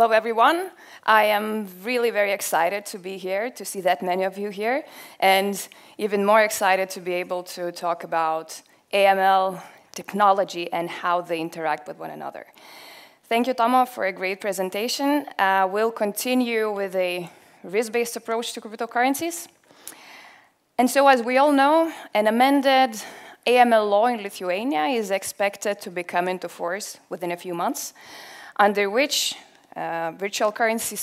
Hello, everyone. I am really very excited to be here, to see that many of you here, and even more excited to be able to talk about AML technology and how they interact with one another. Thank you, Tomo, for a great presentation. We'll continue with a risk-based approach to cryptocurrencies. And so, as we all know, an amended AML law in Lithuania is expected to be come into force within a few months, under which virtual currency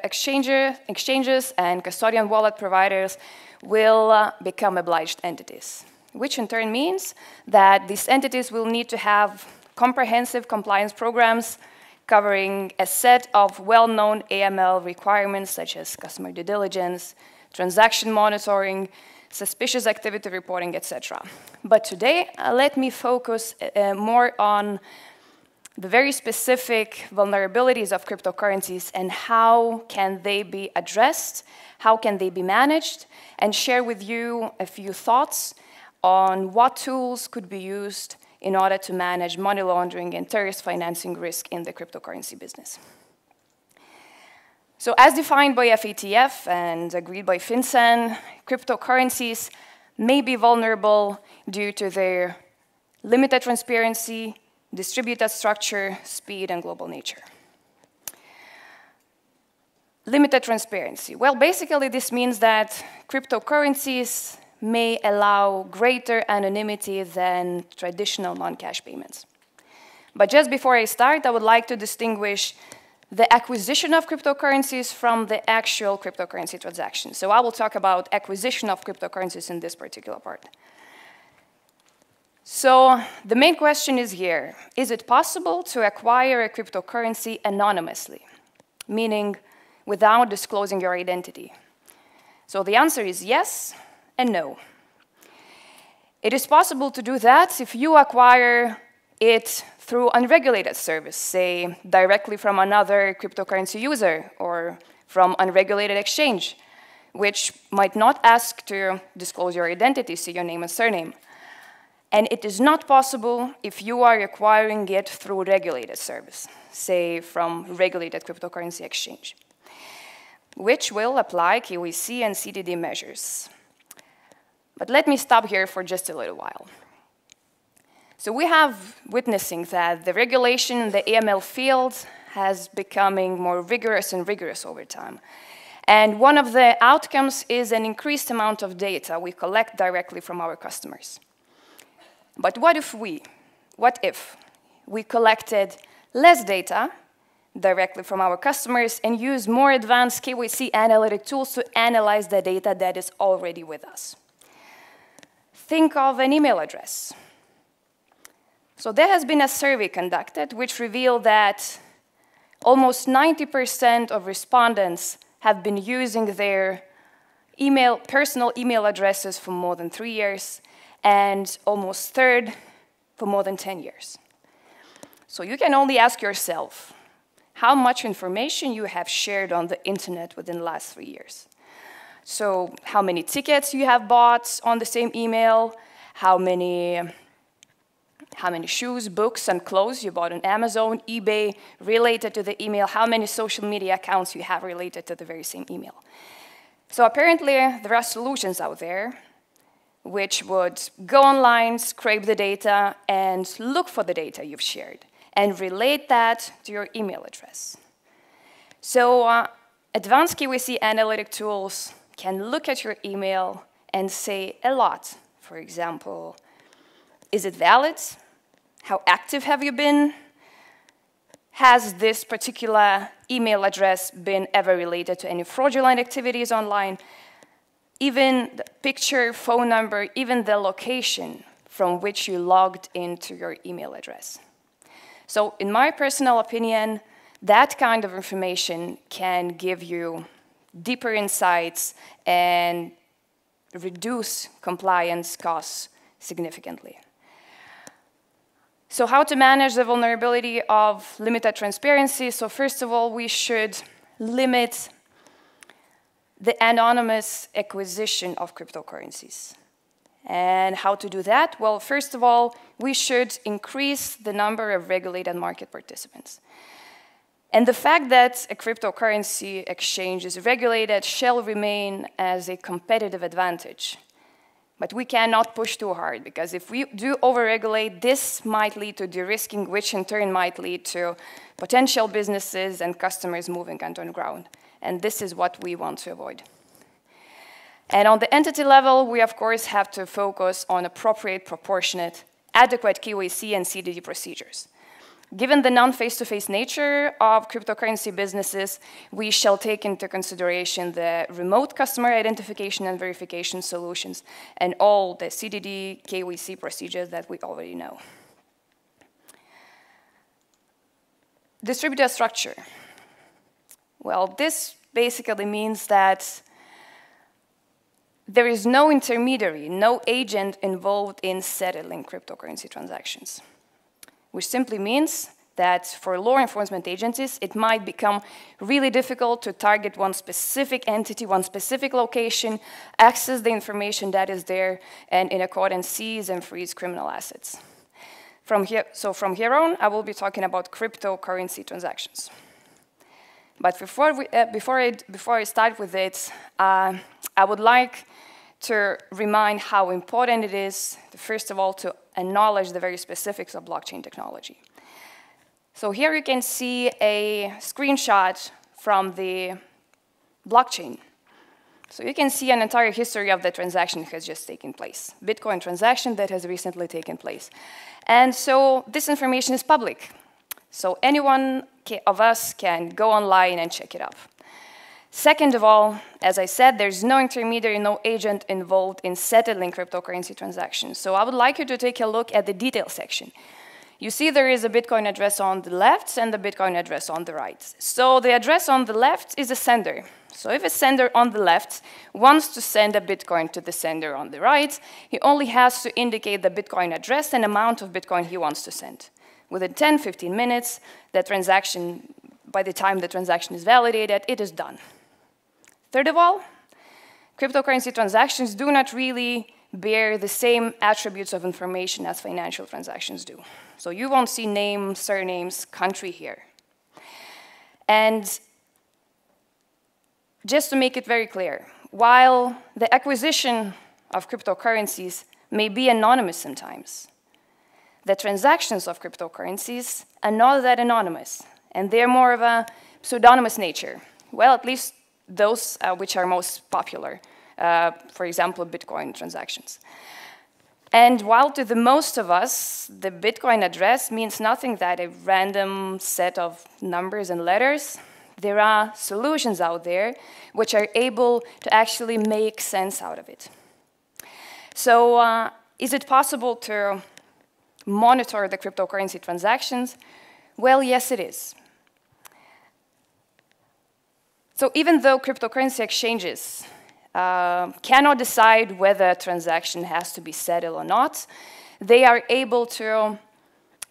exchanges and custodian wallet providers will become obliged entities, which in turn means that these entities will need to have comprehensive compliance programs covering a set of well-known AML requirements such as customer due diligence, transaction monitoring, suspicious activity reporting, etc. But today, let me focus more on the very specific vulnerabilities of cryptocurrencies and how can they be addressed, how can they be managed, and share with you a few thoughts on what tools could be used in order to manage money laundering and terrorist financing risk in the cryptocurrency business. So as defined by FATF and agreed by FinCEN, cryptocurrencies may be vulnerable due to their limited transparency, distributed structure, speed, and global nature. Limited transparency. Well, basically, this means that cryptocurrencies may allow greater anonymity than traditional non-cash payments. But just before I start, I would like to distinguish the acquisition of cryptocurrencies from the actual cryptocurrency transaction. So I will talk about acquisition of cryptocurrencies in this particular part. So the main question is here, is it possible to acquire a cryptocurrency anonymously, meaning without disclosing your identity? So the answer is yes and no. It is possible to do that if you acquire it through unregulated service, say directly from another cryptocurrency user or from unregulated exchange, which might not ask to disclose your identity, say your name and surname. And it is not possible if you are acquiring it through regulated service, say from regulated cryptocurrency exchange, which will apply KYC and CDD measures. But let me stop here for just a little while. So we have witnessing that the regulation in the AML field has becoming more rigorous and rigorous over time. And one of the outcomes is an increased amount of data we collect directly from our customers. But what if we collected less data directly from our customers and use more advanced KYC analytic tools to analyze the data that is already with us? Think of an email address. So there has been a survey conducted which revealed that almost 90% of respondents have been using their personal email addresses for more than 3 years, and almost a third for more than 10 years. So you can only ask yourself how much information you have shared on the internet within the last 3 years. So how many tickets you have bought on the same email, how many shoes, books, and clothes you bought on Amazon, eBay related to the email, how many social media accounts you have related to the very same email. So apparently there are solutions out there which would go online, scrape the data, and look for the data you've shared, and relate that to your email address. So advanced KYC analytic tools can look at your email and say a lot. For example, is it valid? How active have you been? Has this particular email address been ever related to any fraudulent activities online? Even the picture, phone number, even the location from which you logged into your email address. So in my personal opinion, that kind of information can give you deeper insights and reduce compliance costs significantly. So how to manage the vulnerability of limited transparency? So first of all, we should limit the anonymous acquisition of cryptocurrencies. And how to do that? Well, first of all, we should increase the number of regulated market participants. And the fact that a cryptocurrency exchange is regulated shall remain as a competitive advantage. But we cannot push too hard, because if we do overregulate, this might lead to de-risking, which in turn might lead to potential businesses and customers moving underground. And this is what we want to avoid. And on the entity level, we of course have to focus on appropriate, proportionate, adequate KYC and CDD procedures. Given the non-face-to-face nature of cryptocurrency businesses, we shall take into consideration the remote customer identification and verification solutions and all the CDD, KYC procedures that we already know. Distributed structure. Well, this basically means that there is no intermediary, no agent involved in settling cryptocurrency transactions, which simply means that for law enforcement agencies, it might become really difficult to target one specific entity, one specific location, access the information that is there, and in accordance seize and freeze criminal assets. From here on, I will be talking about cryptocurrency transactions. But before I start with it, I would like to remind how important it is, first of all, to acknowledge the very specifics of blockchain technology. So here you can see a screenshot from the blockchain. So you can see an entire history of the transaction that has just taken place, Bitcoin transaction that has recently taken place. And so this information is public. So anyone of us can go online and check it out. Second of all, as I said, there's no intermediary, no agent involved in settling cryptocurrency transactions. So I would like you to take a look at the details section. You see there is a Bitcoin address on the left and the Bitcoin address on the right. So the address on the left is a sender. So if a sender on the left wants to send a Bitcoin to the sender on the right, he only has to indicate the Bitcoin address and amount of Bitcoin he wants to send. Within 10, 15 minutes, the transaction, by the time the transaction is validated, it is done. Third of all, cryptocurrency transactions do not really bear the same attributes of information as financial transactions do. So you won't see names, surnames, country here. And just to make it very clear, while the acquisition of cryptocurrencies may be anonymous sometimes, the transactions of cryptocurrencies are not that anonymous, and they're more of a pseudonymous nature. Well, at least those which are most popular, for example, Bitcoin transactions. And while to the most of us, the Bitcoin address means nothing but a random set of numbers and letters, there are solutions out there which are able to actually make sense out of it. So is it possible to monitor the cryptocurrency transactions? Well, yes, it is. So even though cryptocurrency exchanges cannot decide whether a transaction has to be settled or not, they are able to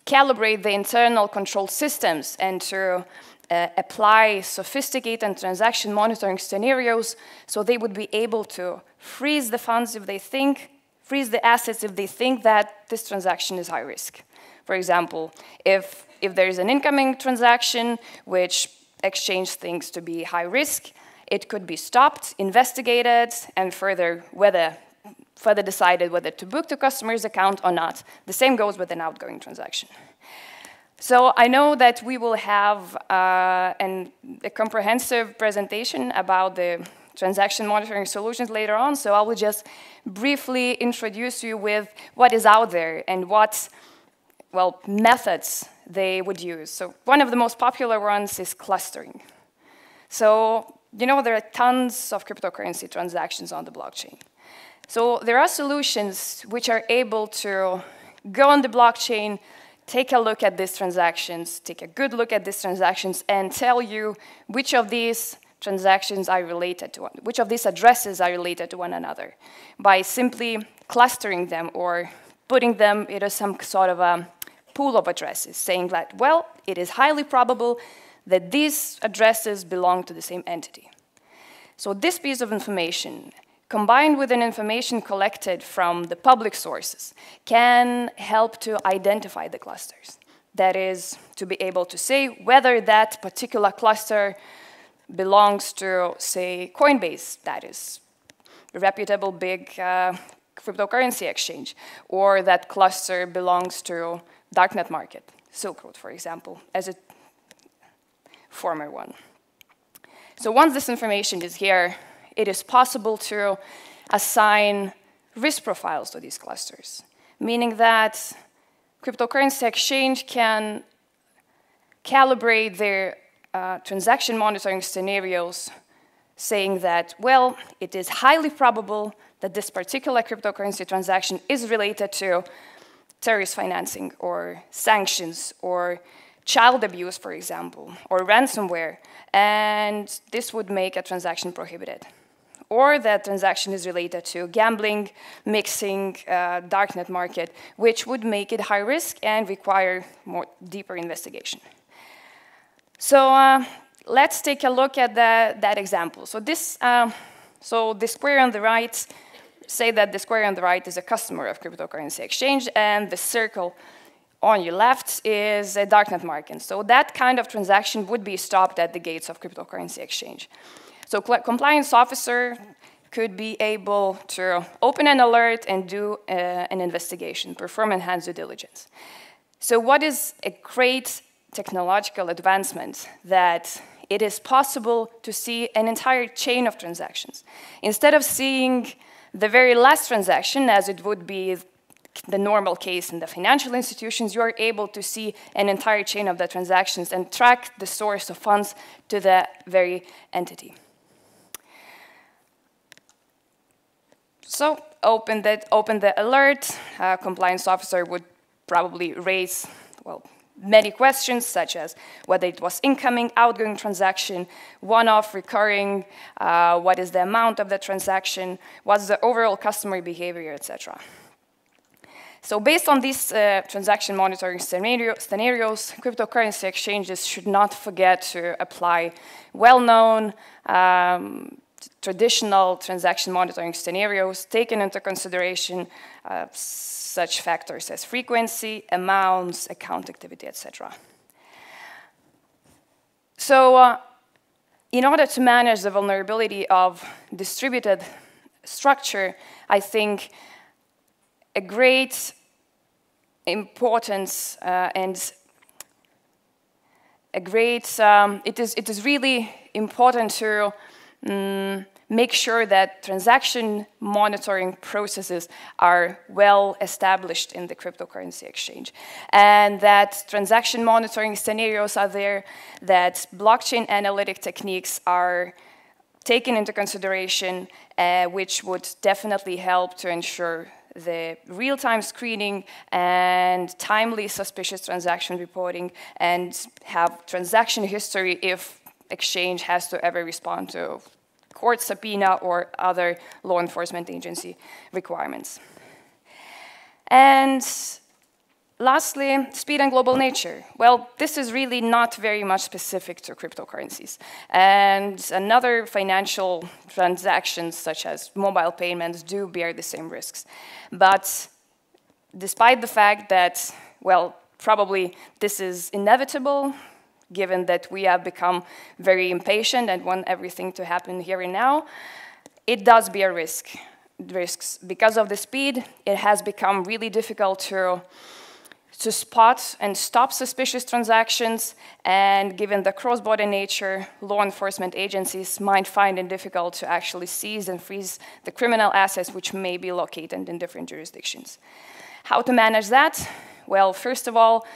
calibrate the internal control systems and to apply sophisticated transaction monitoring scenarios, so they would be able to freeze the funds if they think, freeze the assets if they think that this transaction is high risk. For example, if there is an incoming transaction which exchange thinks to be high risk, it could be stopped, investigated, and further decided whether to book the customer's account or not. The same goes with an outgoing transaction. So I know that we will have a comprehensive presentation about the transaction monitoring solutions later on, so I will just briefly introduce you with what is out there and what, well, methods they would use. So one of the most popular ones is clustering. So, you know, there are tons of cryptocurrency transactions on the blockchain. So there are solutions which are able to go on the blockchain, take a look at these transactions, take a good look at these transactions, and tell you which of these transactions are related to one, which of these addresses are related to one another, by simply clustering them or putting them into some sort of a pool of addresses, saying that, well, it is highly probable that these addresses belong to the same entity. So this piece of information, combined with an information collected from the public sources, can help to identify the clusters. That is, to be able to say whether that particular cluster belongs to, say, Coinbase, that is a reputable big cryptocurrency exchange, or that cluster belongs to darknet market, Silk Road, for example, as a former one. So once this information is here, it is possible to assign risk profiles to these clusters, meaning that cryptocurrency exchange can calibrate their transaction monitoring scenarios, saying that, well, it is highly probable that this particular cryptocurrency transaction is related to terrorist financing or sanctions or child abuse, for example, or ransomware, and this would make a transaction prohibited. Or that transaction is related to gambling, mixing, darknet market, which would make it high risk and require more deeper investigation. So let's take a look at that example. So the square on the right, say that the square on the right is a customer of cryptocurrency exchange, and the circle on your left is a darknet market. So that kind of transaction would be stopped at the gates of cryptocurrency exchange. So compliance officer could be able to open an alert and do an investigation, perform enhanced due diligence. So what is a great technological advancement? That it is possible to see an entire chain of transactions. Instead of seeing the very last transaction, as it would be the normal case in the financial institutions, you are able to see an entire chain of the transactions and track the source of funds to the very entity. So open the alert. Compliance officer would probably raise, well, many questions, such as whether it was incoming, outgoing transaction, one-off, recurring, what is the amount of the transaction, what's the overall customer behavior, etc. So based on these transaction monitoring scenarios, cryptocurrency exchanges should not forget to apply well-known traditional transaction monitoring scenarios, taking into consideration such factors as frequency, amounts, account activity, etc. So in order to manage the vulnerability of distributed structure, I think a great importance and a great, it is really important to make sure that transaction monitoring processes are well established in the cryptocurrency exchange, and that transaction monitoring scenarios are there, that blockchain analytic techniques are taken into consideration, which would definitely help to ensure the real-time screening and timely suspicious transaction reporting, and have transaction history if exchange has to ever respond to court subpoena or other law enforcement agency requirements. And lastly, speed and global nature. Well, this is really not very much specific to cryptocurrencies. And another financial transactions, such as mobile payments, do bear the same risks. But despite the fact that, well, probably this is inevitable, given that we have become very impatient and want everything to happen here and now, it does bear risks. Because of the speed, it has become really difficult to spot and stop suspicious transactions, and given the cross-border nature, law enforcement agencies might find it difficult to actually seize and freeze the criminal assets which may be located in different jurisdictions. How to manage that? Well, first of all,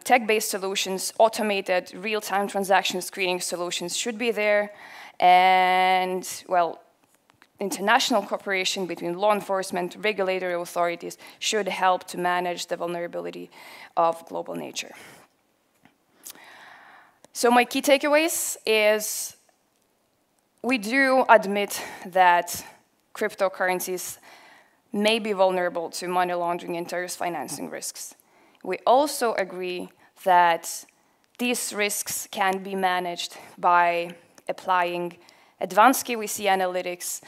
tech-based solutions, automated real-time transaction screening solutions should be there, and, well, international cooperation between law enforcement, regulatory authorities should help to manage the vulnerability of global nature. So my key takeaways is we do admit that cryptocurrencies may be vulnerable to money laundering and terrorist financing risks. We also agree that these risks can be managed by applying advanced KYC analytics,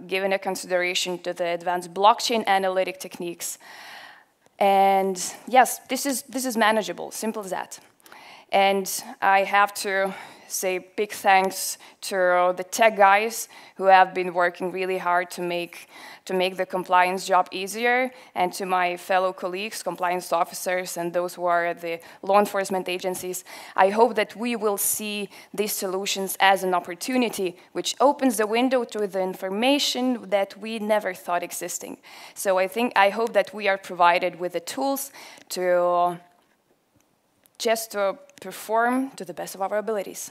giving a consideration to the advanced blockchain analytic techniques, And yes, this is manageable, simple as that. And I have to say big thanks to the tech guys who have been working really hard to make the compliance job easier, and to my fellow colleagues, compliance officers, and those who are at the law enforcement agencies. I hope that we will see these solutions as an opportunity which opens the window to the information that we never thought existing. So I hope that we are provided with the tools to just to perform to the best of our abilities.